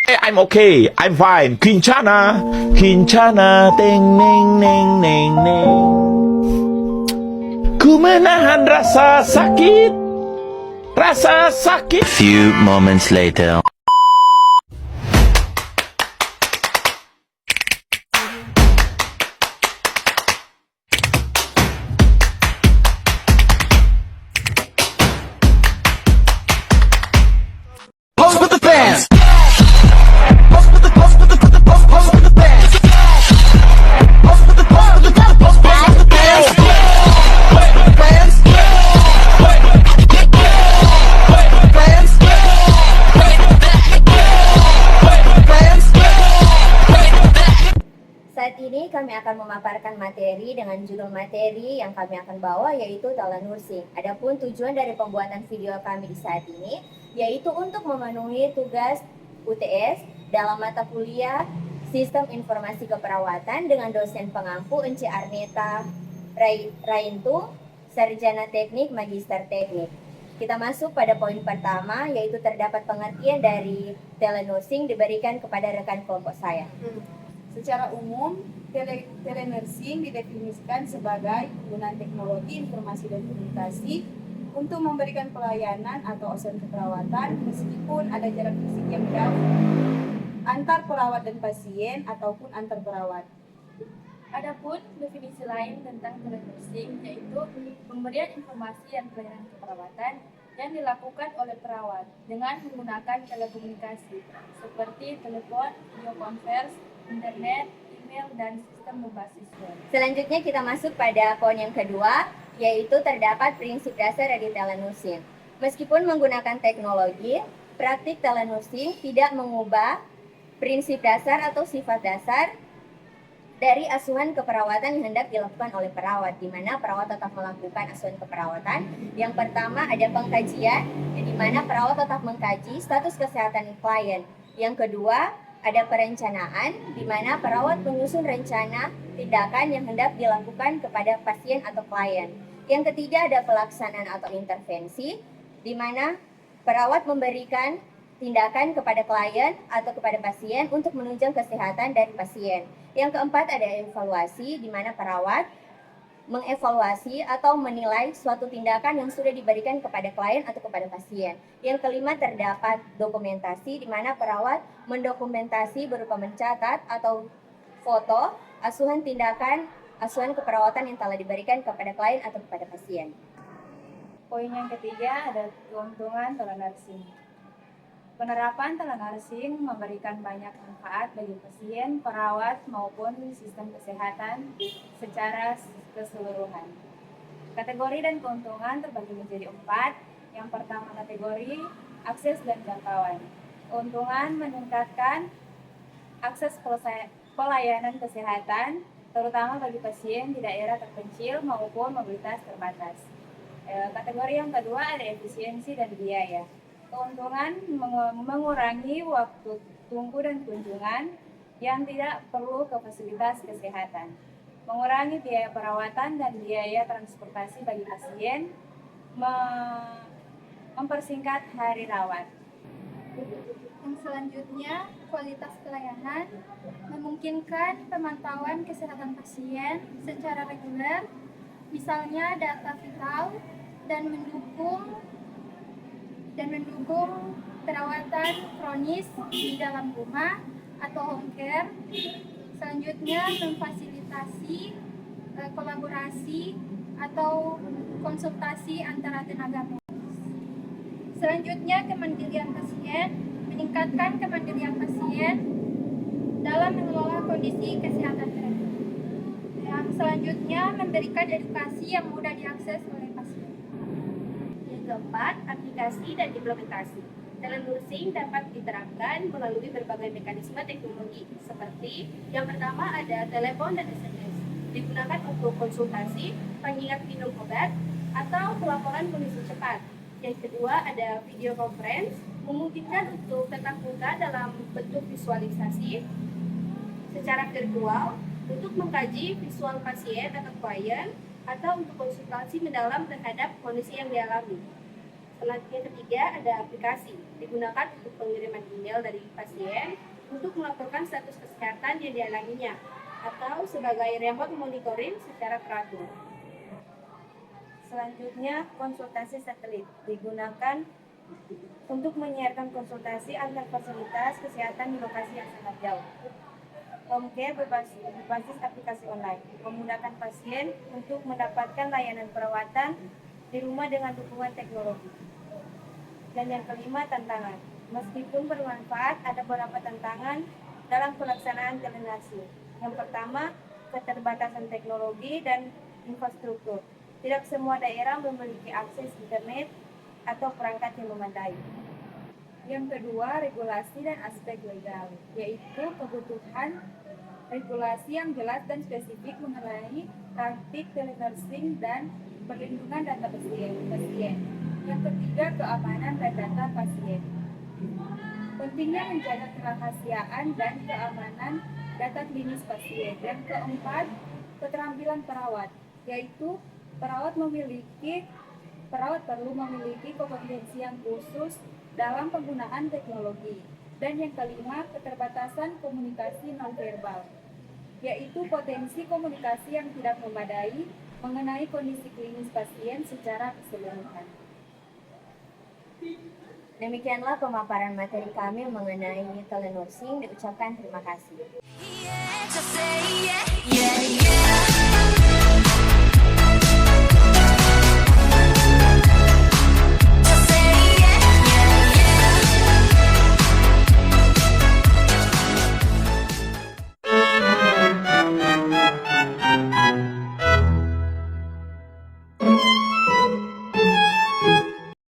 I'm okay, I'm fine. Kincana, Kincana, teng neng neng neng neng. Ku menahan rasa sakit, rasa sakit. Few moments later. Pose with the fans. Saat ini kami akan memaparkan materi dengan judul materi yang kami akan bawa yaitu telenursing. Adapun tujuan dari pembuatan video kami di saat ini yaitu untuk memenuhi tugas UTS dalam mata kuliah Sistem Informasi Keperawatan dengan dosen pengampu Ence Arneta Raintu, Sarjana Teknik Magister Teknik. Kita masuk pada poin pertama yaitu terdapat pengertian dari telenursing diberikan kepada rekan kelompok saya. Secara umum, telenursing didefinisikan sebagai penggunaan teknologi informasi dan komunikasi untuk memberikan pelayanan atau asuhan keperawatan meskipun ada jarak fisik yang jauh antar perawat dan pasien ataupun antar perawat. Adapun definisi lain tentang telenursing yaitu pemberian informasi dan pelayanan keperawatan yang dilakukan oleh perawat dengan menggunakan telekomunikasi seperti telepon, video conference, internet, email, dan sistem berbasis web. Selanjutnya kita masuk pada poin yang kedua, yaitu terdapat prinsip dasar dari telenursing. Meskipun menggunakan teknologi, praktik telenursing tidak mengubah prinsip dasar atau sifat dasar dari asuhan keperawatan yang hendak dilakukan oleh perawat, di mana perawat tetap melakukan asuhan keperawatan. Yang pertama ada pengkajian, di mana perawat tetap mengkaji status kesehatan klien. Yang kedua ada perencanaan, di mana perawat menyusun rencana tindakan yang hendak dilakukan kepada pasien atau klien. Yang ketiga ada pelaksanaan atau intervensi, di mana perawat memberikan tindakan kepada klien atau kepada pasien untuk menunjang kesehatan dari pasien. Yang keempat ada evaluasi, di mana perawat mengevaluasi atau menilai suatu tindakan yang sudah diberikan kepada klien atau kepada pasien. Yang kelima terdapat dokumentasi, di mana perawat mendokumentasi berupa mencatat atau foto asuhan tindakan, asuhan keperawatan yang telah diberikan kepada klien atau kepada pasien. Poin yang ketiga ada keuntungan telenursing. Penerapan telenursing memberikan banyak manfaat bagi pasien, perawat, maupun sistem kesehatan secara keseluruhan. Kategori dan keuntungan terbagi menjadi 4. Yang pertama kategori akses dan jangkauan. Keuntungan meningkatkan akses pelayanan kesehatan, terutama bagi pasien di daerah terpencil maupun mobilitas terbatas. Kategori yang kedua ada efisiensi dan biaya. Keuntungan mengurangi waktu tunggu dan kunjungan yang tidak perlu ke fasilitas kesehatan, mengurangi biaya perawatan dan biaya transportasi bagi pasien, mempersingkat hari rawat. Yang selanjutnya, kualitas pelayanan memungkinkan pemantauan kesehatan pasien secara reguler, misalnya data vital, dan mendukung perawatan kronis di dalam rumah atau home care. Selanjutnya, memfasilitasi kolaborasi atau konsultasi antara tenaga medis. Selanjutnya, kemandirian pasien, meningkatkan kemandirian pasien dalam mengelola kondisi kesehatan mereka. Yang selanjutnya, memberikan edukasi yang mudah diakses oleh pasien. Yang keempat, aplikasi dan implementasi. Telenursing dapat diterapkan melalui berbagai mekanisme teknologi, seperti yang pertama ada telepon dan SMS, digunakan untuk konsultasi, pengingat minum obat, atau pelaporan kondisi cepat. Yang kedua ada video conference, memungkinkan untuk tatap muka dalam bentuk visualisasi secara virtual untuk mengkaji visual pasien atau klien, atau untuk konsultasi mendalam terhadap kondisi yang dialami. Selanjutnya ketiga ada aplikasi, digunakan untuk pengiriman email dari pasien untuk melaporkan status kesehatan yang dialaminya atau sebagai remote monitoring secara teratur. Selanjutnya, konsultasi satelit digunakan untuk menyiarkan konsultasi antar fasilitas kesehatan di lokasi yang sangat jauh. Home care berbasis aplikasi online, memudahkan pasien untuk mendapatkan layanan perawatan di rumah dengan dukungan teknologi. Dan yang kelima, tantangan. Meskipun bermanfaat, ada beberapa tantangan dalam pelaksanaan telenursing. Yang pertama, keterbatasan teknologi dan infrastruktur. Tidak semua daerah memiliki akses internet atau perangkat yang memadai. Yang kedua, regulasi dan aspek legal, yaitu kebutuhan regulasi yang jelas dan spesifik mengenai praktik telenursing dan perlindungan data pasien. Yang ketiga, keamanan dan data pasien. Pentingnya menjaga kerahasiaan dan keamanan data klinis pasien. Yang keempat, keterampilan perawat, yaitu perawat perlu memiliki kompetensi yang khusus dalam penggunaan teknologi. Dan yang kelima, keterbatasan komunikasi nonverbal, yaitu potensi komunikasi yang tidak memadai mengenai kondisi klinis pasien secara keseluruhan. Demikianlah pemaparan materi kami mengenai telenursing. Diucapkan terima kasih. Yeah, just say yeah, yeah, yeah.